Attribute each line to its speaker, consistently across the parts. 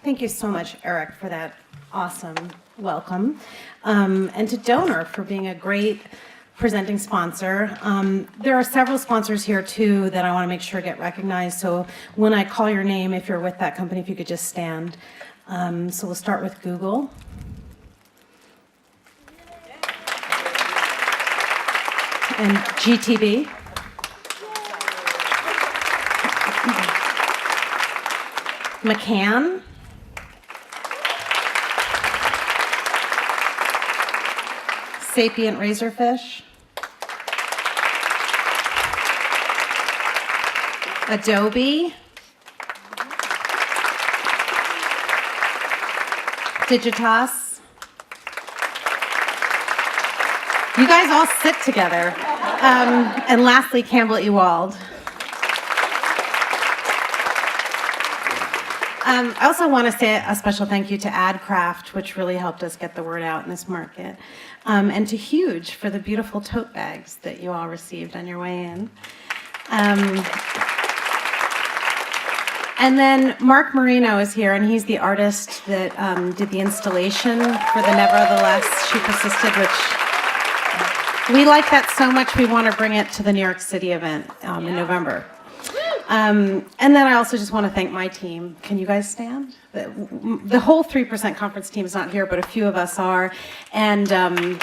Speaker 1: Thank you so much, Eric, for that awesome welcome. And to Donor for being a great presenting sponsor. There are several sponsors here too that I want to make sure get recognized. So when I call your name, if you're with that company, if you could just stand. So we'll start with Google. And GTB. McCann. Sapient Razorfish. Adobe. Digitas. You guys all sit together. And lastly, Campbell Ewald. I also want to say a special thank you to AdCraft, which really helped us get the word out in this market, and to Huge for the beautiful tote bags that you all received on your way in. And then Mark Marino is here, and he's the artist that did the installation for the Nevertheless, She Persisted, which we like that so much we want to bring it to the New York City event in November. And then I also just want to thank my team. Can you guys stand? The whole 3% conference team is not here, but a few of us are. And the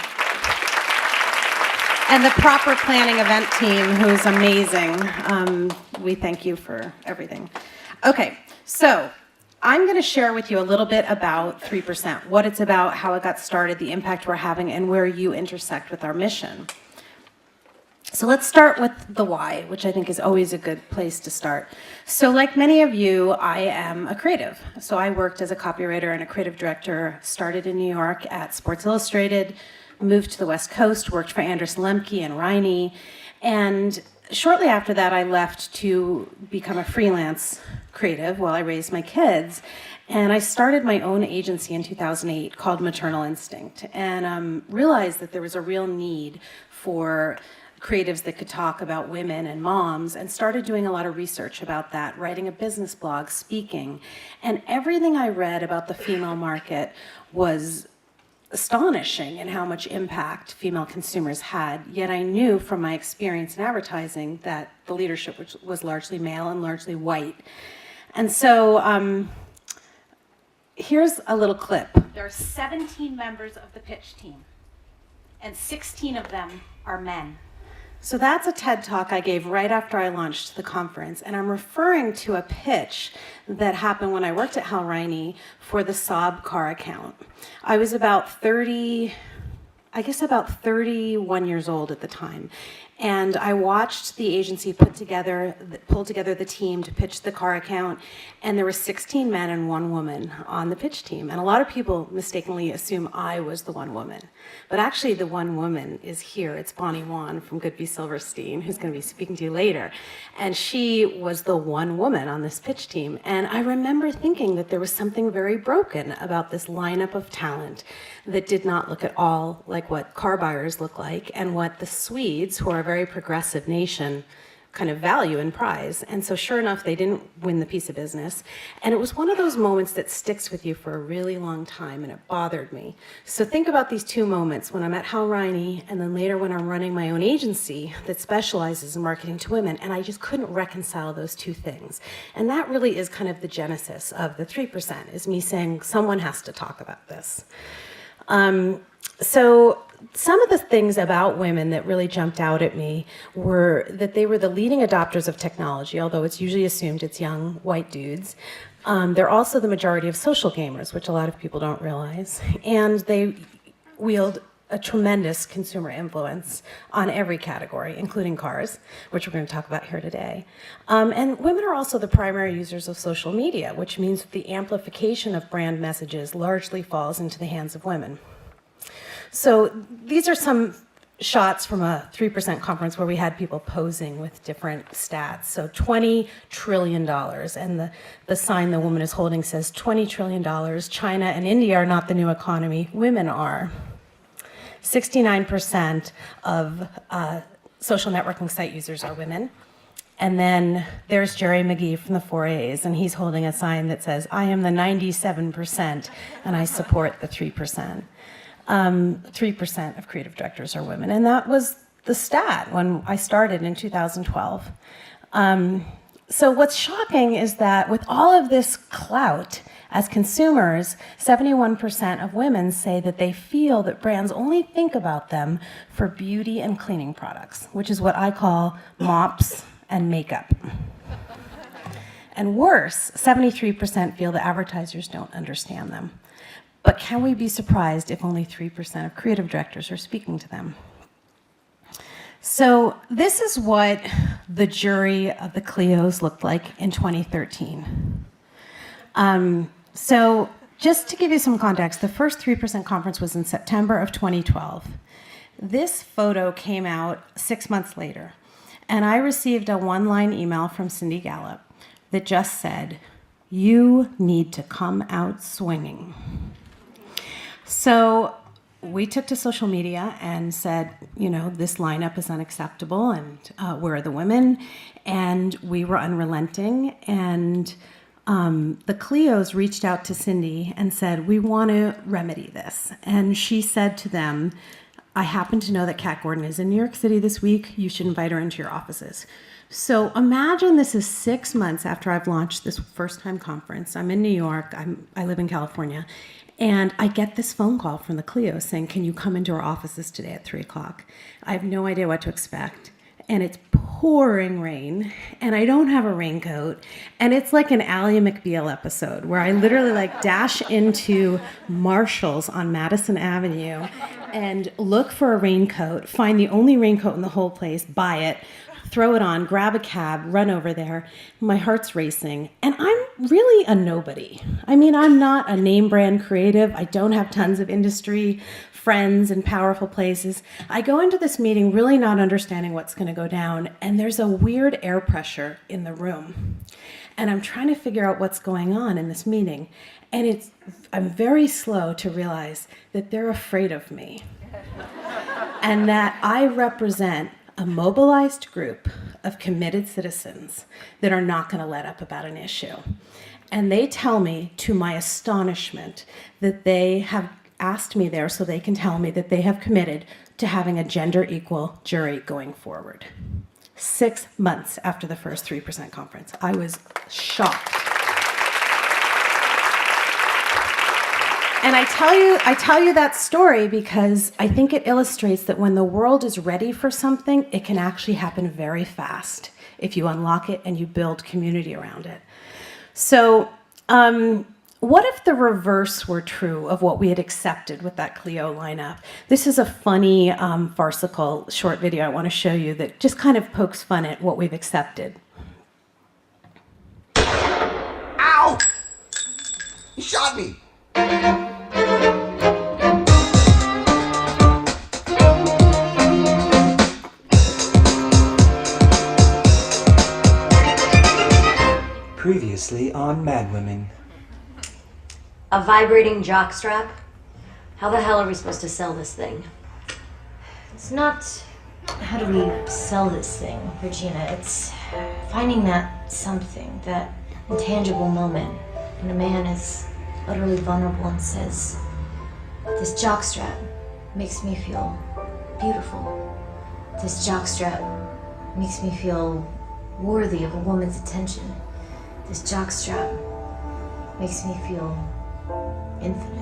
Speaker 1: proper planning event team, who's amazing. We thank you for everything. Okay, so I'm going to share with you a little bit about 3%, what it's about, how it got started, the impact we're having, and where you intersect with our mission. So let's start with the why, which I think is always a good place to start. So like many of you, I am a creative. So I worked as a copywriter and a creative director, started in New York at Sports Illustrated, moved to the West Coast, worked for Anders Lemke and Riney, and shortly after that, I left to become a freelance creative while I raised my kids. And I started my own agency in 2008 called Maternal Instinct, and realized that there was a real need for creatives that could talk about women and moms, and started doing a lot of research about that, writing a business blog, speaking. And everything I read about the female market was astonishing in how much impact female consumers had, yet I knew from my experience in advertising that the leadership was largely male and largely white. And so here's a little clip. There are 17 members of the pitch team, and 16 of them are men. So that's a TED Talk I gave right after I launched the conference, and I'm referring to a pitch that happened when I worked at Hal Riney for the Saab car account. I was about 31 years old at the time, and I watched the agency pull together the team to pitch the car account, and there were 16 men and 1 woman on the pitch team. And a lot of people mistakenly assume I was the one woman, but actually the one woman is here. It's Bonnie Wan from Goodby Silverstein, who's going to be speaking to you later, and she was the one woman on this pitch team. And I remember thinking that there was something very broken about this lineup of talent that did not look at all like what car buyers look like and what the Swedes, who are a very progressive nation, kind of value and prize. And so sure enough, they didn't win the piece of business. And it was one of those moments that sticks with you for a really long time, and it bothered me. So think about these 2 moments, when I'm at Hal Riney and then later when I'm running my own agency that specializes in marketing to women, and I just couldn't reconcile those 2 things. And that really is kind of the genesis of the 3%, is me saying someone has to talk about this. So some of the things about women that really jumped out at me were that they were the leading adopters of technology, although it's usually assumed it's young white dudes. They're also the majority of social gamers, which a lot of people don't realize. And they wield a tremendous consumer influence on every category, including cars, which we're going to talk about here today. And women are also the primary users of social media, which means that the amplification of brand messages largely falls into the hands of women. So these are some shots from a 3% conference where we had people posing with different stats. So $20 trillion, and the sign the woman is holding says $20 trillion. China and India are not the new economy, women are. 69% of social networking site users are women. And then there's Jerry McGee from the 4As, and he's holding a sign that says, I am the 97%, and I support the 3%. 3% of creative directors are women. And that was the stat when I started in 2012. So what's shocking is that with all of this clout, as consumers, 71% of women say that they feel that brands only think about them for beauty and cleaning products, which is what I call mops and makeup. And worse, 73% feel that advertisers don't understand them. But can we be surprised if only 3% of creative directors are speaking to them? So this is what the jury of the Clios looked like in 2013. So just to give you some context, the first 3% conference was in September of 2012. This photo came out 6 months later, and I received a one-line email from Cindy Gallup that just said, "You need to come out swinging." So we took to social media and said, this lineup is unacceptable, and where are the women? And we were unrelenting, and the Clios reached out to Cindy and said, we want to remedy this. And she said to them, I happen to know that Kat Gordon is in New York City this week. You should invite her into your offices. So imagine this is 6 months after I've launched this first-time conference. I'm in New York. I live in California. And I get this phone call from the Clio saying, can you come into our offices today at 3 o'clock? I have no idea what to expect. And it's pouring rain, and I don't have a raincoat. And it's like an Ally McBeal episode where I literally dash into Marshall's on Madison Avenue and look for a raincoat, find the only raincoat in the whole place, buy it, throw it on, grab a cab, run over there. My heart's racing. And I'm really a nobody. I mean, I'm not a name brand creative. I don't have tons of industry friends in powerful places. I go into this meeting really not understanding what's going to go down, and there's a weird air pressure in the room. And I'm trying to figure out what's going on in this meeting. And I'm very slow to realize that they're afraid of me. And that I represent a mobilized group of committed citizens that are not going to let up about an issue. And they tell me, to my astonishment, that they have asked me there so they can tell me that they have committed to having a gender-equal jury going forward. 6 months after the first 3% conference. I was shocked. And I tell you that story because I think it illustrates that when the world is ready for something, it can actually happen very fast if you unlock it and you build community around it. So, what if the reverse were true of what we had accepted with that Clio lineup? This is a funny, farcical short video I want to show you that just kind of pokes fun at what we've accepted.
Speaker 2: Ow! You shot me!
Speaker 3: Previously on Mad Women.
Speaker 4: A vibrating jockstrap? How the hell are we supposed to sell this thing?
Speaker 5: It's not how do we sell this thing, Regina. It's finding that something, that intangible moment when a man is utterly vulnerable and says, this jockstrap makes me feel beautiful. This jockstrap makes me feel worthy of a woman's attention. This jockstrap makes me feel infinite.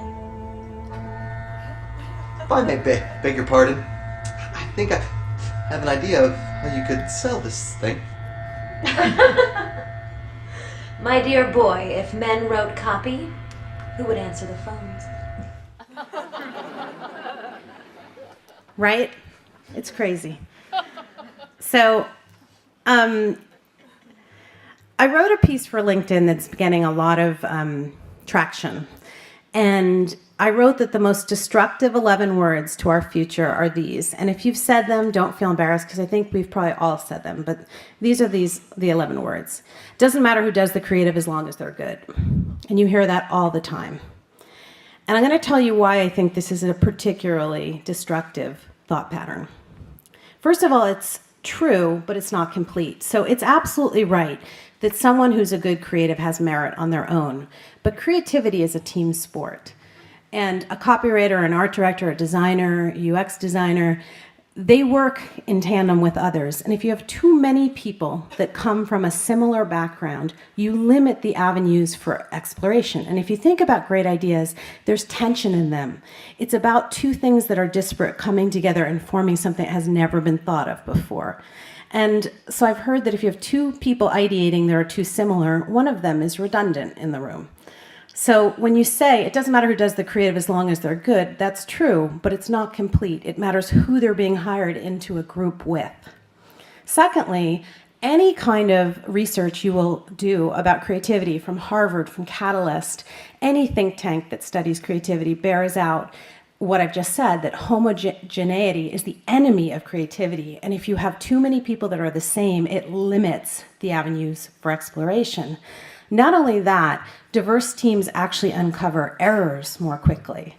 Speaker 2: If I may beg your pardon, I think I have an idea of how you could sell this thing.
Speaker 4: My dear boy, if men wrote copy, who would answer the phones?
Speaker 1: Right? It's crazy. So, I wrote a piece for LinkedIn that's getting a lot of traction. And I wrote that the most destructive 11 words to our future are these. And if you've said them, don't feel embarrassed, because I think we've probably all said them. But these are the 11 words. Doesn't matter who does the creative as long as they're good. And you hear that all the time. And I'm going to tell you why I think this is a particularly destructive thought pattern. First of all, it's true, but it's not complete. So it's absolutely right that someone who's a good creative has merit on their own. But creativity is a team sport. And a copywriter, an art director, a designer, UX designer, they work in tandem with others. And if you have too many people that come from a similar background, you limit the avenues for exploration. And if you think about great ideas, there's tension in them. It's about two things that are disparate coming together and forming something that has never been thought of before. And so I've heard that if you have two people ideating that are too similar, one of them is redundant in the room. So when you say it doesn't matter who does the creative as long as they're good, that's true, but it's not complete. It matters who they're being hired into a group with. Secondly, any kind of research you will do about creativity from Harvard, from Catalyst, any think tank that studies creativity bears out what I've just said, that homogeneity is the enemy of creativity. And if you have too many people that are the same, it limits the avenues for exploration. Not only that, diverse teams actually uncover errors more quickly.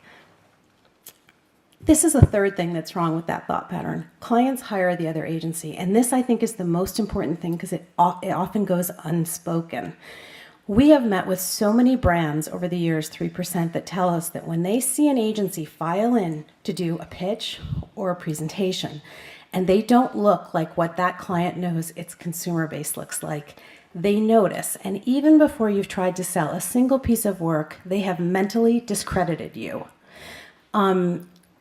Speaker 1: This is the third thing that's wrong with that thought pattern. Clients hire the other agency, and this I think is the most important thing because it often goes unspoken. We have met with so many brands over the years, 3%, that tell us that when they see an agency file in to do a pitch or a presentation, and they don't look like what that client knows its consumer base looks like, they notice, and even before you've tried to sell a single piece of work, they have mentally discredited you.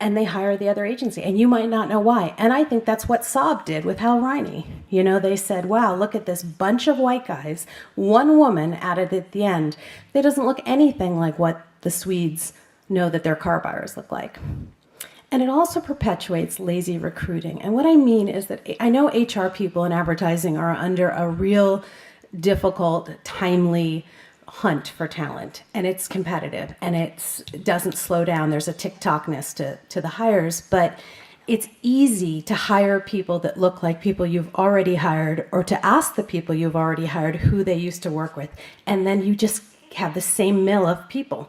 Speaker 1: And they hire the other agency, and you might not know why. And I think that's what Saab did with Hal Riney. You know, they said, wow, look at this bunch of white guys, one woman added at the end. That doesn't look anything like what the Swedes know that their car buyers look like. And it also perpetuates lazy recruiting. And what I mean is that I know HR people in advertising are under a real difficult, timely hunt for talent, and it's competitive, and it doesn't slow down. There's a TikTokness to the hires, but it's easy to hire people that look like people you've already hired, or to ask the people you've already hired who they used to work with, and then you just have the same mill of people.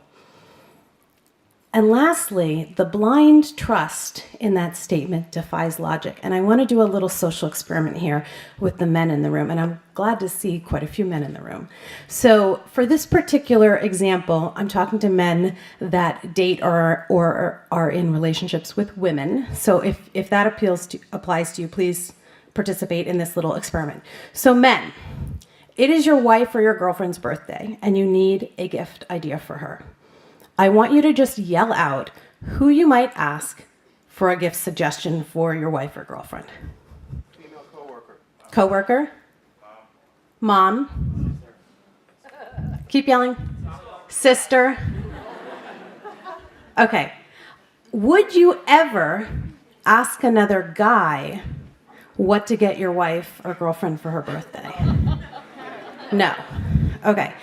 Speaker 1: And lastly, the blind trust in that statement defies logic. And I want to do a little social experiment here with the men in the room. And I'm glad to see quite a few men in the room. So for this particular example, I'm talking to men that date or are in relationships with women. So if that applies to you, please participate in this little experiment. So men, it is your wife or your girlfriend's birthday, and you need a gift idea for her. I want you to just yell out who you might ask for a gift suggestion for your wife or girlfriend.
Speaker 3: Female coworker.
Speaker 1: Coworker? Mom? Keep yelling. Sister? Okay. Would you ever ask another guy what to get your wife or girlfriend for her birthday? No. Okay.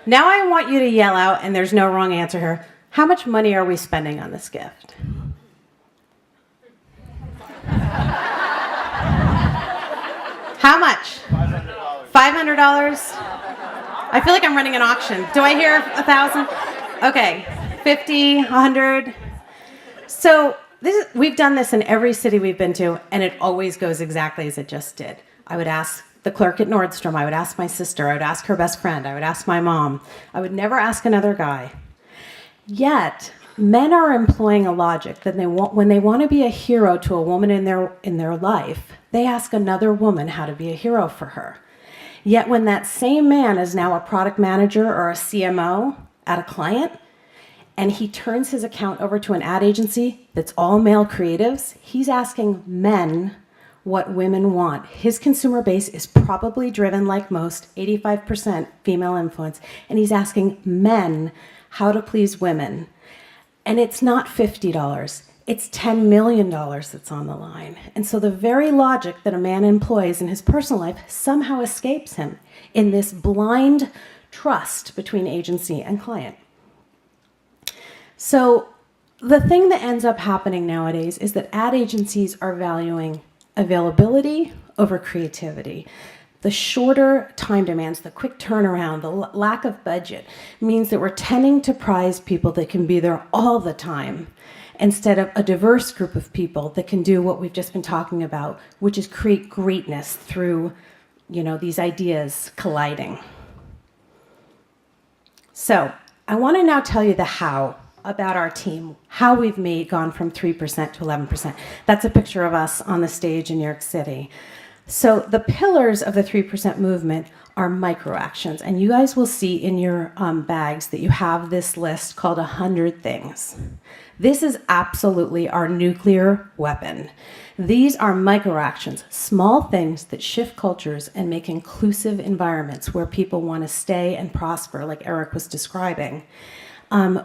Speaker 1: Now I want you to yell out, and there's no wrong answer here, how much money are we spending on this gift? How much? $500. I feel like I'm running an auction. Do I hear 1,000? Okay, 50, 100. So we've done this in every city we've been to, and it always goes exactly as it just did. I would ask the clerk at Nordstrom, I would ask my sister, I would ask her best friend, I would ask my mom. I would never ask another guy. Yet, men are employing a logic that when they want to be a hero to a woman in their life, they ask another woman how to be a hero for her. Yet when that same man is now a product manager or a CMO at a client, and he turns his account over to an ad agency that's all male creatives, he's asking men what women want. His consumer base is probably driven, like most, 85% female influence, and he's asking men how to please women. And it's not $50, it's $10 million that's on the line. And so the very logic that a man employs in his personal life somehow escapes him in this blind trust between agency and client. So the thing that ends up happening nowadays is that ad agencies are valuing availability over creativity. The shorter time demands, the quick turnaround, the lack of budget means that we're tending to prize people that can be there all the time. instead of a diverse group of people that can do what we've just been talking about, which is create greatness through, these ideas colliding. So I want to now tell you the how about our team, how we've gone from 3% to 11%. That's a picture of us on the stage in New York City. So the pillars of the 3% movement are micro actions. And you guys will see in your bags that you have this list called 100 things. This is absolutely our nuclear weapon. These are micro actions, small things that shift cultures and make inclusive environments where people want to stay and prosper, like Eric was describing.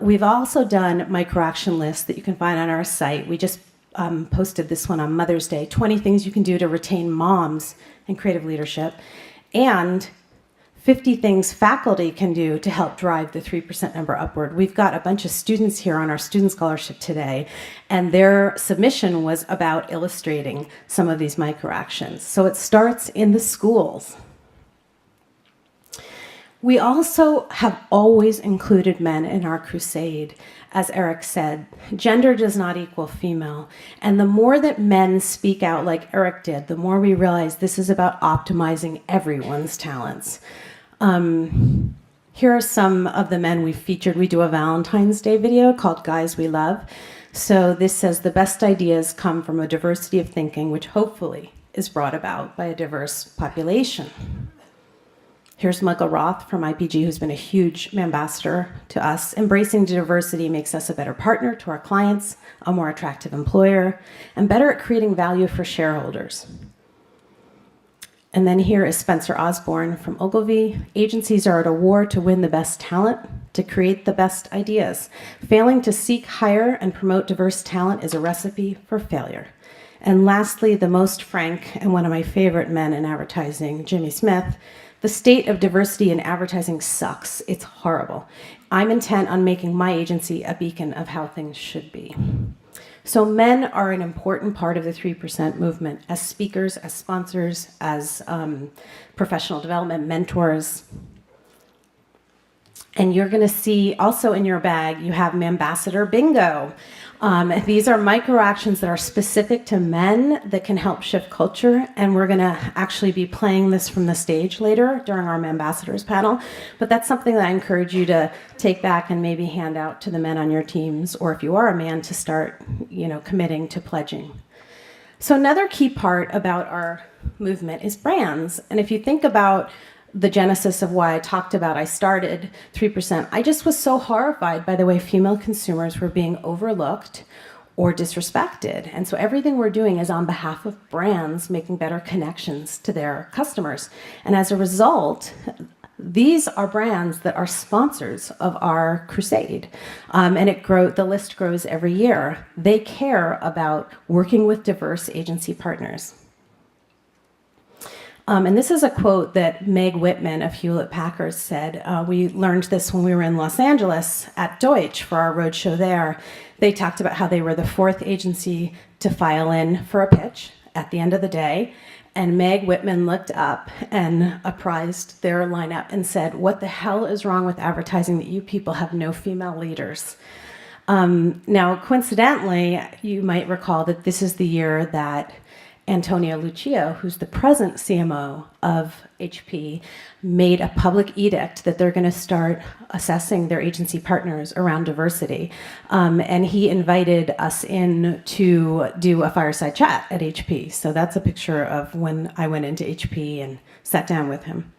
Speaker 1: We've also done micro action lists that you can find on our site. We just posted this one on Mother's Day, 20 things you can do to retain moms in creative leadership, and 50 things faculty can do to help drive the 3% number upward. We've got a bunch of students here on our student scholarship today, and their submission was about illustrating some of these micro actions. So it starts in the schools. We also have always included men in our crusade. As Eric said, gender does not equal female. And the more that men speak out like Eric did, the more we realize this is about optimizing everyone's talents. Here are some of the men we've featured. We do a Valentine's Day video called Guys We Love. So this says the best ideas come from a diversity of thinking, which hopefully is brought about by a diverse population. Here's Michael Roth from IPG, who's been a huge ambassador to us. Embracing diversity makes us a better partner to our clients, a more attractive employer, and better at creating value for shareholders. And then here is Spencer Osborne from Ogilvy. Agencies are at a war to win the best talent, to create the best ideas. Failing to seek, hire, and promote diverse talent is a recipe for failure. And lastly, the most frank and one of my favorite men in advertising, Jimmy Smith. The state of diversity in advertising sucks. It's horrible. I'm intent on making my agency a beacon of how things should be. So men are an important part of the 3% movement as speakers, as sponsors, as professional development mentors. And you're going to see also in your bag, you have Ambassador Bingo. These are micro actions that are specific to men that can help shift culture. And we're going to actually be playing this from the stage later during our ambassadors panel. But that's something that I encourage you to take back and maybe hand out to the men on your teams, or if you are a man, to start, committing to pledging. So another key part about our movement is brands. And if you think about the genesis of why I started 3%, I just was so horrified by the way female consumers were being overlooked or disrespected. And so everything we're doing is on behalf of brands making better connections to their customers. And as a result, these are brands that are sponsors of our crusade. And the list grows every year. They care about working with diverse agency partners. And this is a quote that Meg Whitman of Hewlett-Packard said. We learned this when we were in Los Angeles at Deutsch for our roadshow there. They talked about how they were the 4th agency to file in for a pitch at the end of the day. And Meg Whitman looked up and apprised their lineup and said, "What the hell is wrong with advertising that you people have no female leaders?" Now, coincidentally, you might recall that this is the year that Antonio Lucio, who's the present CMO of HP, made a public edict that they're going to start assessing their agency partners around diversity. And he invited us in to do a fireside chat at HP. So that's a picture of when I went into HP and sat down with him.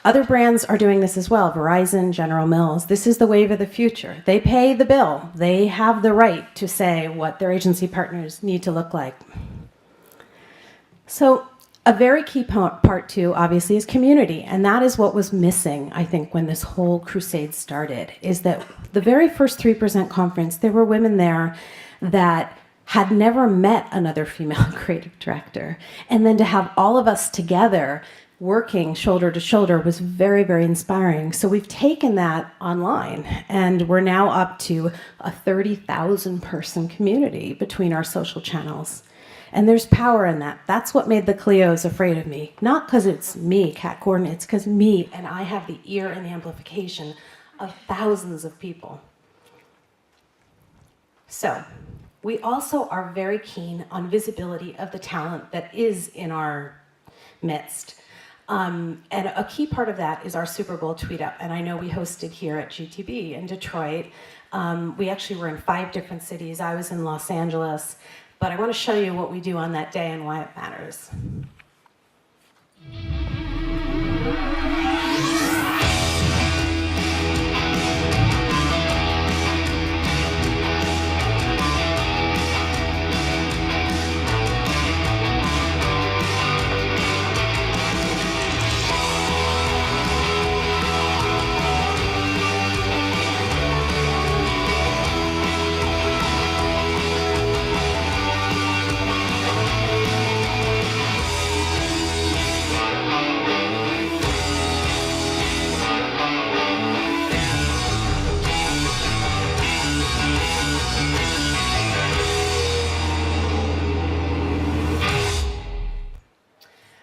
Speaker 1: Other brands are doing this as well. Verizon, General Mills. This is the wave of the future. They pay the bill. They have the right to say what their agency partners need to look like. So a very key part too, obviously, is community. And that is what was missing, I think, when this whole crusade started, is that the very first 3% conference, there were women there that had never met another female creative director. And then to have all of us together working shoulder to shoulder was very, very inspiring. So we've taken that online, and we're now up to a 30,000 person community between our social channels. And there's power in that. That's what made the Cleos afraid of me. Not because it's me, Kat Gordon, it's because me and I have the ear and the amplification of thousands of people. So, we also are very keen on visibility of the talent that is in our midst. And a key part of that is our Super Bowl tweet up. And I know we hosted here at GTB in Detroit. We actually were in 5 different cities. I was in Los Angeles. But I want to show you what we do on that day and why it matters.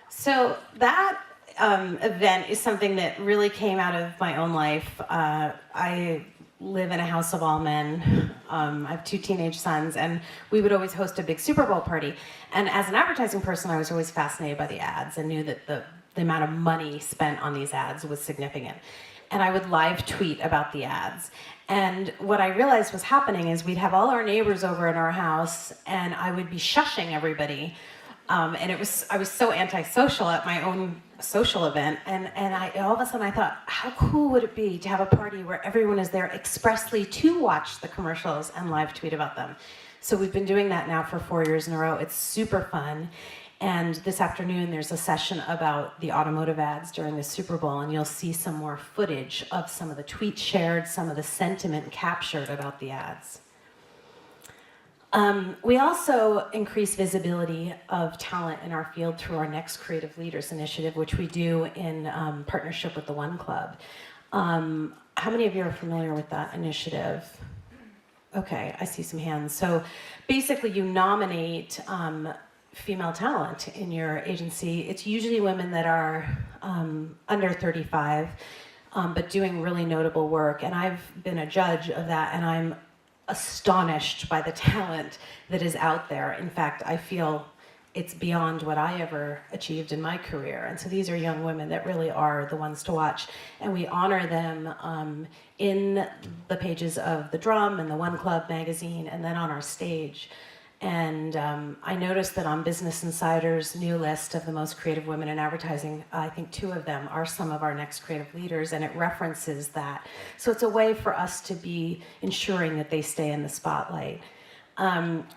Speaker 1: So that event is something that really came out of my own life. I live in a house of all men. I have 2 teenage sons, and we would always host a big Super Bowl party. And as an advertising person, I was always fascinated by the ads and knew that the amount of money spent on these ads was significant. And I would live tweet about the ads. And what I realized was happening is we'd have all our neighbors over in our house, and I would be shushing everybody. And I was so antisocial at my own social event, and all of a sudden I thought, how cool would it be to have a party where everyone is there expressly to watch the commercials and live tweet about them? So we've been doing that now for 4 years in a row. It's super fun. And this afternoon there's a session about the automotive ads during the Super Bowl, and you'll see some more footage of some of the tweets shared, some of the sentiment captured about the ads. We also increase visibility of talent in our field through our Next Creative Leaders initiative, which we do in partnership with the One Club. How many of you are familiar with that initiative? Okay, I see some hands. So basically you nominate female talent in your agency. It's usually women that are under 35, but doing really notable work. And I've been a judge of that, and I'm astonished by the talent that is out there. In fact, I feel it's beyond what I ever achieved in my career. And so these are young women that really are the ones to watch. And we honor them in the pages of The Drum and the One Club magazine, and then on our stage. And I noticed that on Business Insider's new list of the most creative women in advertising, I think 2 of them are some of our Next Creative Leaders, and it references that. So it's a way for us to be ensuring that they stay in the spotlight.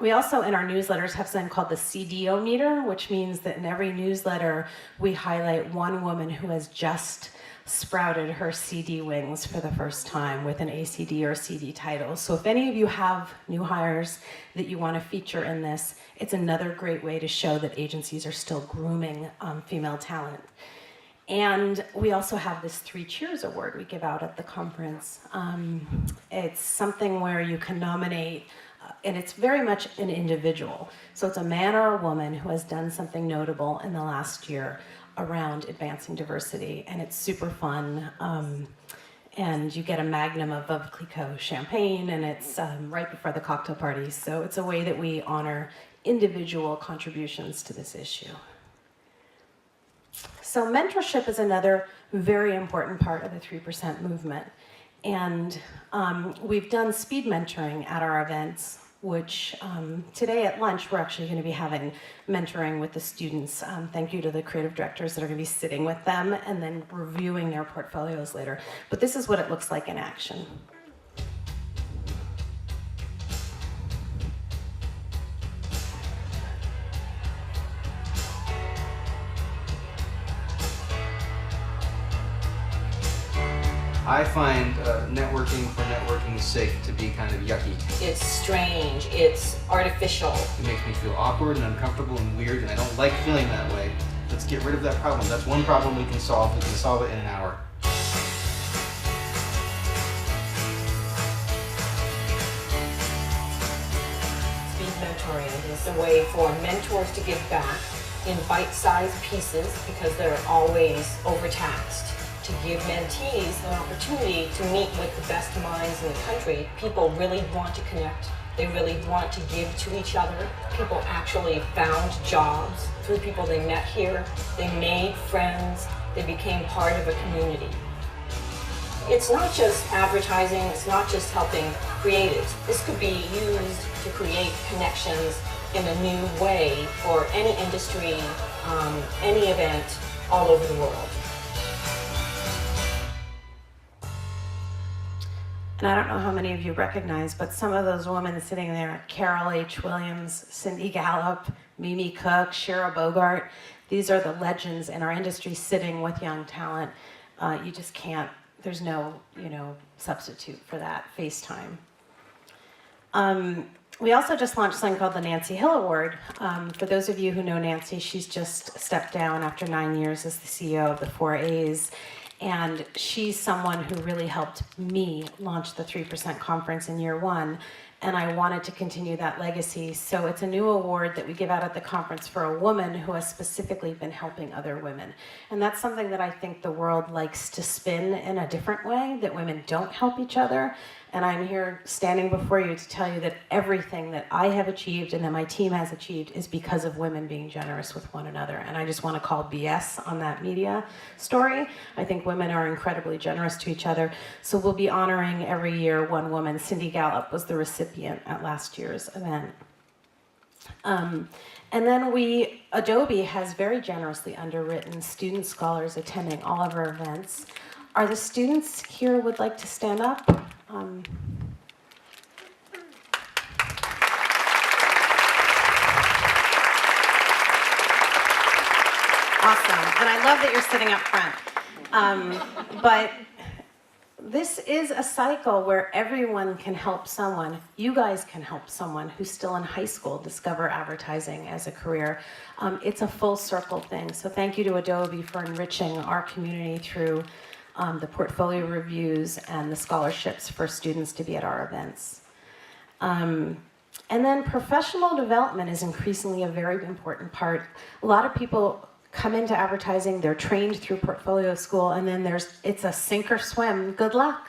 Speaker 1: We also, in our newsletters, have something called the CDO meter, which means that in every newsletter, we highlight one woman who has just sprouted her CD wings for the first time with an ACD or CD title. So if any of you have new hires that you want to feature in this, it's another great way to show that agencies are still grooming female talent. And we also have this 3 Cheers award we give out at the conference. It's something where you can nominate, and it's very much an individual. So it's a man or a woman who has done something notable in the last year around advancing diversity, and it's super fun. And you get a magnum of Veuve Clicquot champagne, and it's right before the cocktail party. So it's a way that we honor individual contributions to this issue. So mentorship is another very important part of the 3% movement. And we've done speed mentoring at our events, which today at lunch, we're actually going to be having mentoring with the students. Thank you to the creative directors that are going to be sitting with them and then reviewing their portfolios later. But this is what it looks like in action.
Speaker 3: I find networking for networking's sake to be kind of yucky.
Speaker 6: It's strange, it's artificial.
Speaker 3: It makes me feel awkward and uncomfortable and weird, and I don't like feeling that way. Let's get rid of that problem. That's one problem we can solve. We can solve it in an hour.
Speaker 6: Speed mentoring is a way for mentors to give back in bite-sized pieces because they're always overtaxed. To give mentees an opportunity to meet with the best minds in the country. People really want to connect They really want to give to each other. People actually found jobs through people they met here. They made friends. They became part of a community. It's not just advertising, it's not just helping creatives. This could be used to create connections in a new way for any industry, any event all over the world.
Speaker 1: And I don't know how many of you recognize, but some of those women sitting there, Carol H. Williams, Cindy Gallup, Mimi Cook, Shara Bogart, these are the legends in our industry sitting with young talent. You just can't, there's no, substitute for that FaceTime. We also just launched something called the Nancy Hill Award. For those of you who know Nancy, she's just stepped down after 9 years as the CEO of the 4As. And she's someone who really helped me launch the 3% conference in year one. And I wanted to continue that legacy. So it's a new award that we give out at the conference for a woman who has specifically been helping other women. And that's something that I think the world likes to spin in a different way, that women don't help each other. And I'm here standing before you to tell you that everything that I have achieved and that my team has achieved is because of women being generous with one another. And I just want to call BS on that media story. I think women are incredibly generous to each other. So we'll be honoring every year one woman. Cindy Gallup was the recipient at last year's event. And then Adobe has very generously underwritten student scholars attending all of our events. Are the students here would like to stand up? Awesome, and I love that you're sitting up front. But this is a cycle where everyone can help someone. You guys can help someone who's still in high school discover advertising as a career. It's a full circle thing. So thank you to Adobe for enriching our community through the portfolio reviews and the scholarships for students to be at our events. And then professional development is increasingly a very important part. A lot of people come into advertising, they're trained through portfolio school, and then it's a sink or swim, good luck.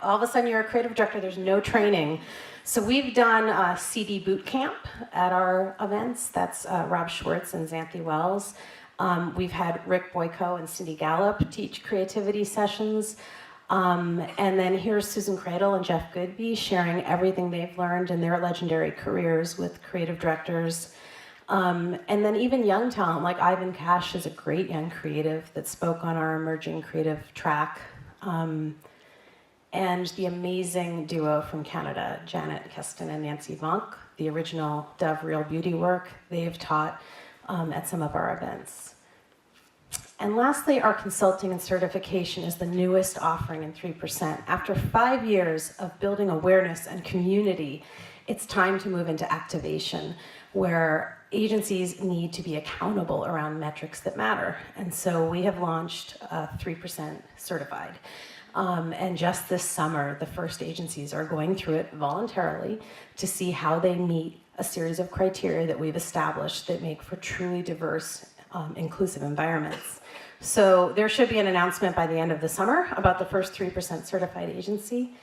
Speaker 1: All of a sudden you're a creative director, there's no training. So we've done a CD boot camp at our events. That's Rob Schwartz and Xanthi Wells. We've had Rick Boyko and Cindy Gallup teach creativity sessions. And then here's Susan Cradle and Jeff Goodby sharing everything they've learned in their legendary careers with creative directors. And then even young talent, like Ivan Cash is a great young creative that spoke on our emerging creative track. And the amazing duo from Canada, Janet Keston and Nancy Vonk, the original Dove Real Beauty work, they've taught at some of our events. And lastly, our consulting and certification is the newest offering in 3%. After 5 years of building awareness and community, it's time to move into activation, where agencies need to be accountable around metrics that matter. And so we have launched 3% certified. And just this summer, the first agencies are going through it voluntarily to see how they meet a series of criteria that we've established that make for truly diverse, inclusive environments. So there should be an announcement by the end of the summer about the first 3% certified agency.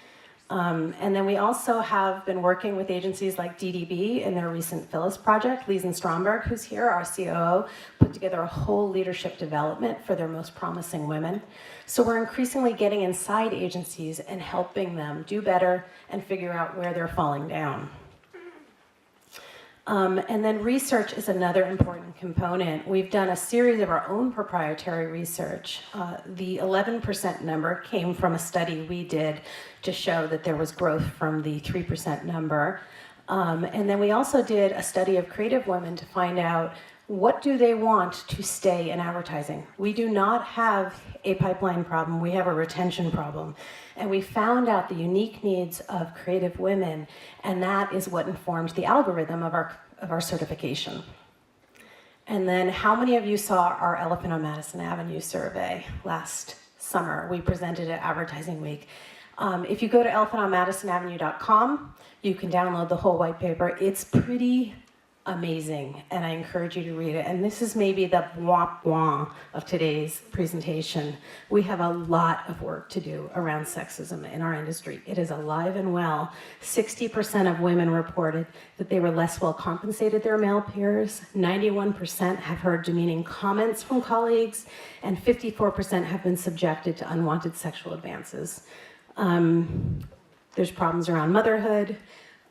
Speaker 1: And then we also have been working with agencies like DDB in their recent Phyllis project. Liesen Stromberg, who's here, our COO, put together a whole leadership development for their most promising women. So we're increasingly getting inside agencies and helping them do better and figure out where they're falling down. And then research is another important component. We've done a series of our own proprietary research. The 11% number came from a study we did to show that there was growth from the 3% number. And then we also did a study of creative women to find out what do they want to stay in advertising. We do not have a pipeline problem, we have a retention problem. And we found out the unique needs of creative women, and that is what informed the algorithm of our certification. And then how many of you saw our Elephant on Madison Avenue survey last summer? We presented at Advertising Week. If you go to elephantonmadisonavenue.com, you can download the whole white paper. It's pretty amazing, and I encourage you to read it. And this is maybe the blah blah of today's presentation. We have a lot of work to do around sexism in our industry. It is alive and well. 60% of women reported that they were less well compensated than their male peers. 91% have heard demeaning comments from colleagues, and 54% have been subjected to unwanted sexual advances. There's problems around motherhood.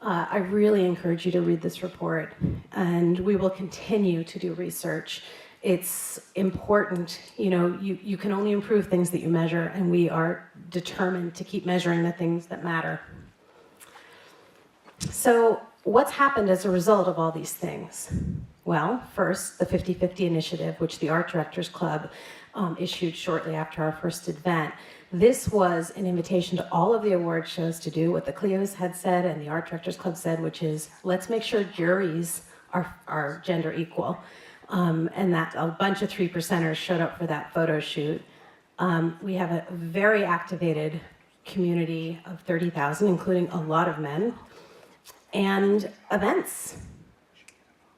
Speaker 1: I really encourage you to read this report, and we will continue to do research. It's important, you can only improve things that you measure, and we are determined to keep measuring the things that matter. So what's happened as a result of all these things? Well, first, the 50/50 initiative, which the Art Directors Club issued shortly after our first event. This was an invitation to all of the award shows to do what the Cleos had said and the Art Directors Club said, which is, let's make sure juries are gender equal. And that a bunch of 3%ers showed up for that photo shoot. We have a very activated community of 30,000, including a lot of men, and events.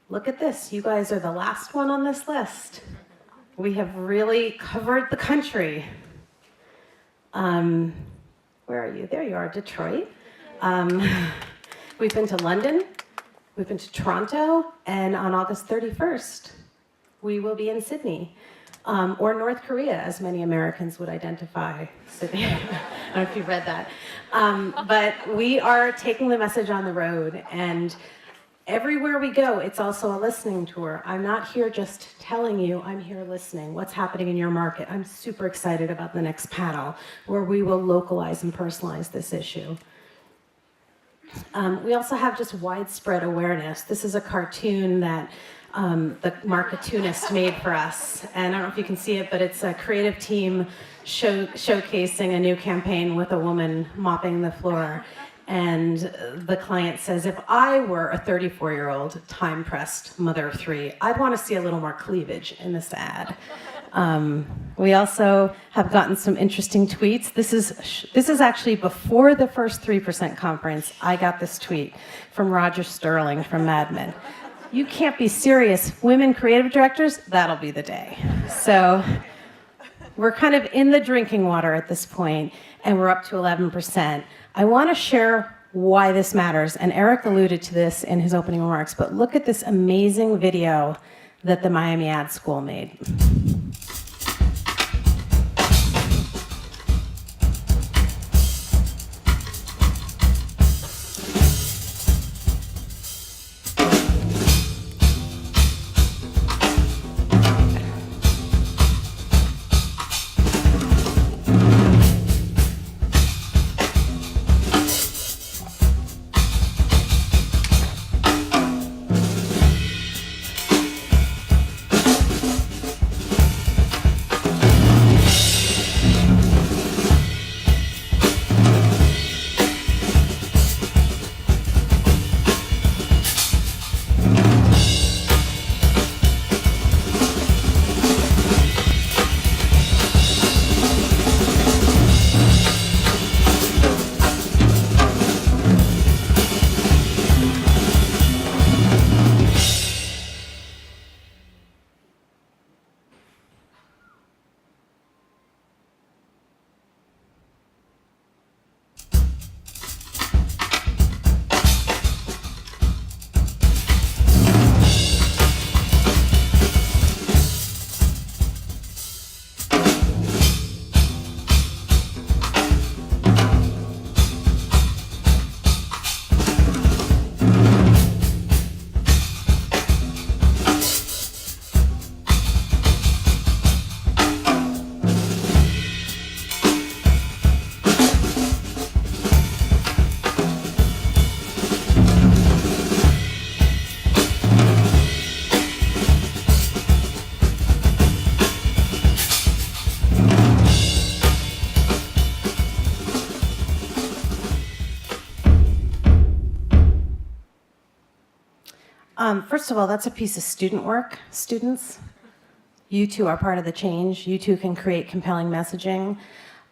Speaker 1: Look at this, you guys are the last one on this list. We have really covered the country. Where are you? There you are, Detroit. We've been to London, we've been to Toronto, and on August 31st, we will be in Sydney, or North Korea, as many Americans would identify Sydney. I don't know if you've read that. But we are taking the message on the road, and everywhere we go, it's also a listening tour. I'm not here just telling you, I'm here listening. What's happening in your market? I'm super excited about the next panel where we will localize and personalize this issue. We also have just widespread awareness. This is a cartoon that the marketunist made for us. And I don't know if you can see it, but it's a creative team showcasing a new campaign with a woman mopping the floor. And the client says, if I were a 34-year-old time-pressed mother of three, I'd want to see a little more cleavage in this ad. We also have gotten some interesting tweets. This is actually before the first 3% conference. I got this tweet from Roger Sterling from Mad Men. You can't be serious. Women creative directors, that'll be the day. So we're kind of in the drinking water at this point, and we're up to 11%. I want to share why this matters, and Eric alluded to this in his opening remarks, but look at this amazing video that the Miami Ad School made. First of all, that's a piece of student work. Students, you too are part of the change. You too can create compelling messaging.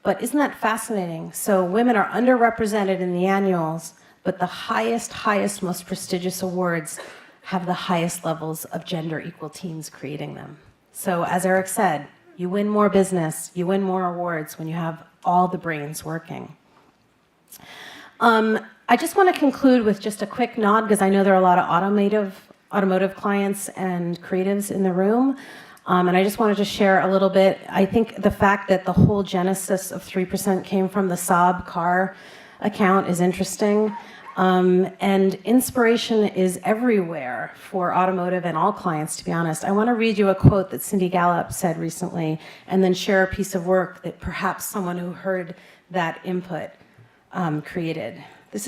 Speaker 1: But isn't that fascinating? So women are underrepresented in the annuals, but the highest, most prestigious awards have the highest levels of gender equal teams creating them. So as Eric said, you win more business, you win more awards when you have all the brains working. I just want to conclude with just a quick nod, because I know there are a lot of automotive clients and creatives in the room. And I just wanted to share a little bit. I think the fact that the whole genesis of 3% came from the Saab car account is interesting. And inspiration is everywhere for automotive and all clients, to be honest. I want to read you a quote that Cindy Gallup said recently, and then share a piece of work that perhaps someone who heard that input created. These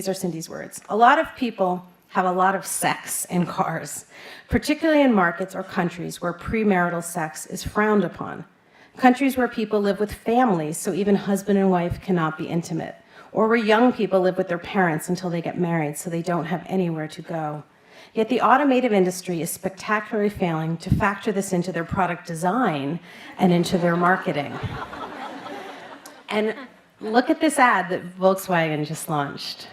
Speaker 1: are Cindy's words. A lot of people have a lot of sex in cars, particularly in markets or countries where premarital sex is frowned upon. Countries where people live with families, so even husband and wife cannot be intimate, or where young people live with their parents until they get married, so they don't have anywhere to go. Yet the automotive industry is spectacularly failing to factor this into their product design and into their marketing. And look at this ad that Volkswagen just launched.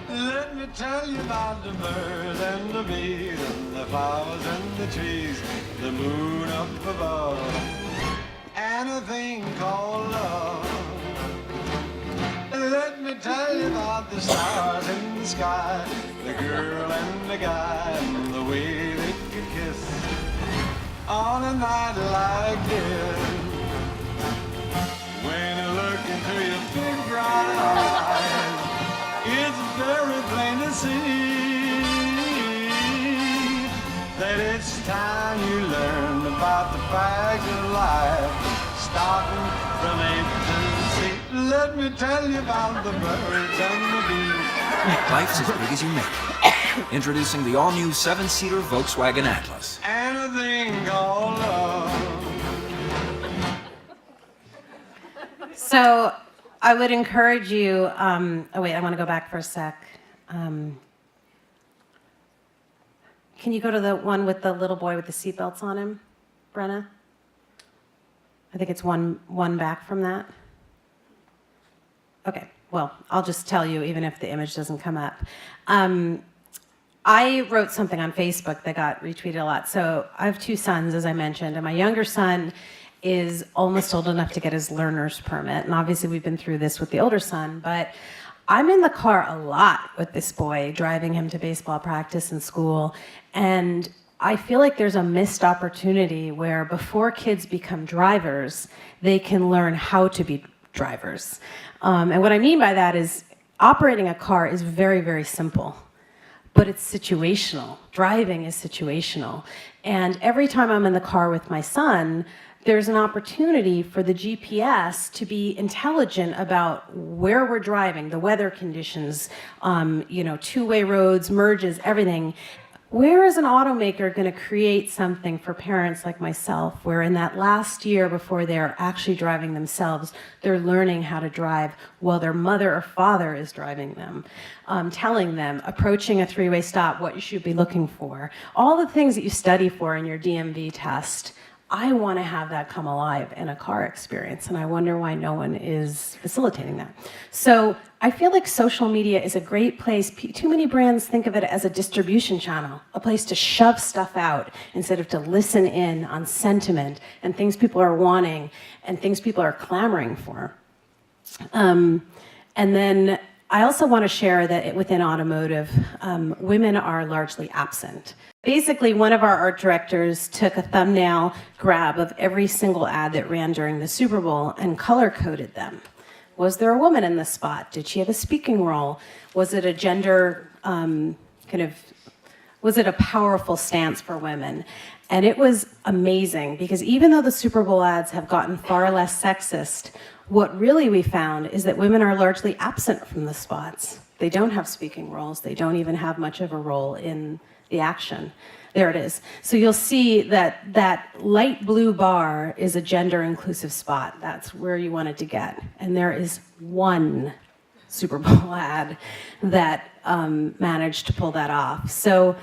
Speaker 7: Let me tell you about the birds and the bees and the flowers and the trees, the moon up above, and a thing called love. Let me tell you about the stars in the sky, the girl and the guy, and the way they could kiss on a night like this. When you look into your big brown eyes, it's very plain to see that it's time you learn about the fact of life, starting from A to Z. Let me tell you about the birds and the bees.
Speaker 8: Life's as big as you make it. Introducing the all-new 7-seater Volkswagen Atlas.
Speaker 7: And a thing called love.
Speaker 1: So I would encourage you, oh wait, I want to go back for a sec. Can you go to the one with the little boy with the seatbelts on him, Brenna? I think it's one back from that. Okay, well, I'll just tell you, even if the image doesn't come up. I wrote something on Facebook that got retweeted a lot. So I have 2 sons, as I mentioned, and my younger son is almost old enough to get his learner's permit. And obviously we've been through this with the older son, but I'm in the car a lot with this boy, driving him to baseball practice and school. And I feel like there's a missed opportunity where before kids become drivers, they can learn how to be drivers. And what I mean by that is operating a car is very, very simple, but it's situational. Driving is situational. And every time I'm in the car with my son, there's an opportunity for the GPS to be intelligent about where we're driving, the weather conditions, two-way roads, merges, everything. Where is an automaker going to create something for parents like myself, where in that last year before they're actually driving themselves, they're learning how to drive while their mother or father is driving them, telling them, approaching a 3-way stop, what you should be looking for, all the things that you study for in your DMV test. I want to have that come alive in a car experience, and I wonder why no one is facilitating that. So I feel like social media is a great place. Too many brands think of it as a distribution channel, a place to shove stuff out instead of to listen in on sentiment and things people are wanting and things people are clamoring for. And then I also want to share that within automotive, women are largely absent. Basically, one of our art directors took a thumbnail grab of every single ad that ran during the Super Bowl and color-coded them. Was there a woman in the spot? Did she have a speaking role? Was it a gender was it a powerful stance for women? And it was amazing, because even though the Super Bowl ads have gotten far less sexist, what really we found is that women are largely absent from the spots. They don't have speaking roles. They don't even have much of a role in the action. There it is. So you'll see that that light blue bar is a gender inclusive spot. That's where you wanted to get. And there is one Super Bowl ad that managed to pull that off. So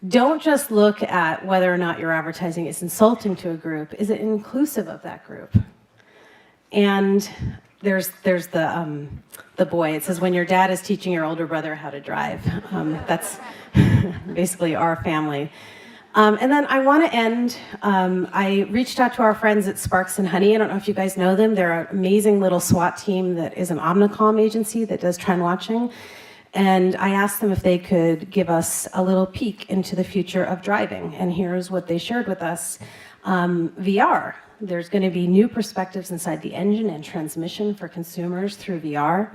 Speaker 1: don't just look at whether or not your advertising is insulting to a group. Is it inclusive of that group? And there's the boy. It says, when your dad is teaching your older brother how to drive. That's basically our family. And then I want to end, I reached out to our friends at Sparks and Honey. I don't know if you guys know them. They're an amazing little SWAT team that is an Omnicom agency that does trend watching. And I asked them if they could give us a little peek into the future of driving. And here's what they shared with us. VR. There's going to be new perspectives inside the engine and transmission for consumers through VR.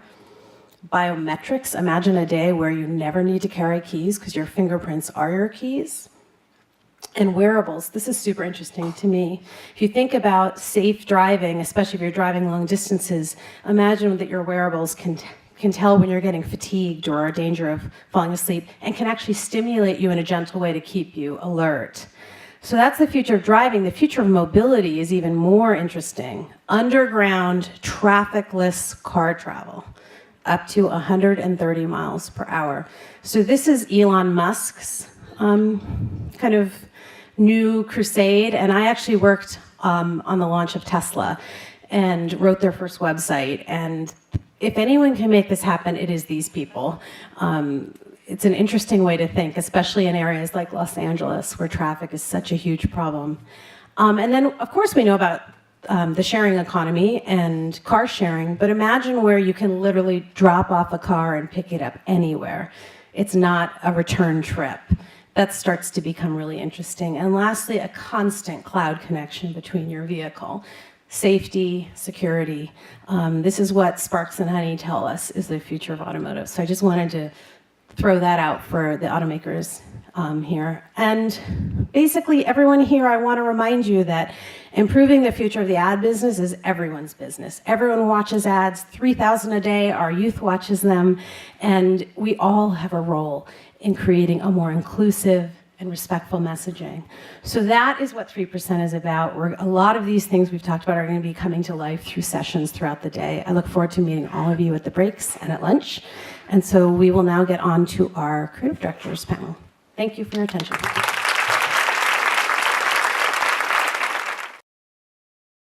Speaker 1: Biometrics. Imagine a day where you never need to carry keys because your fingerprints are your keys. And wearables. This is super interesting to me. If you think about safe driving, especially if you're driving long distances, imagine that your wearables can tell when you're getting fatigued or in danger of falling asleep and can actually stimulate you in a gentle way to keep you alert. So that's the future of driving. The future of mobility is even more interesting. Underground, trafficless car travel, up to 130 miles per hour. So this is Elon Musk's kind of new crusade, and I actually worked on the launch of Tesla and wrote their first website. And if anyone can make this happen, it is these people. It's an interesting way to think, especially in areas like Los Angeles, where traffic is such a huge problem. And then, of course, we know about the sharing economy and car sharing, but imagine where you can literally drop off a car and pick it up anywhere. It's not a return trip. That starts to become really interesting. And lastly, a constant cloud connection between your vehicle. Safety, security. This is what Sparks and Honey tell us is the future of automotive. So I just wanted to throw that out for the automakers here. And basically, everyone here, I want to remind you that improving the future of the ad business is everyone's business. Everyone watches ads, 3,000 a day. Our youth watches them. And we all have a role in creating a more inclusive and respectful messaging. So that is what 3% is about. A lot of these things we've talked about are going to be coming to life through sessions throughout the day. I look forward to meeting all of you at the breaks and at lunch. And so we will now get on to our creative directors panel. Thank you for your attention.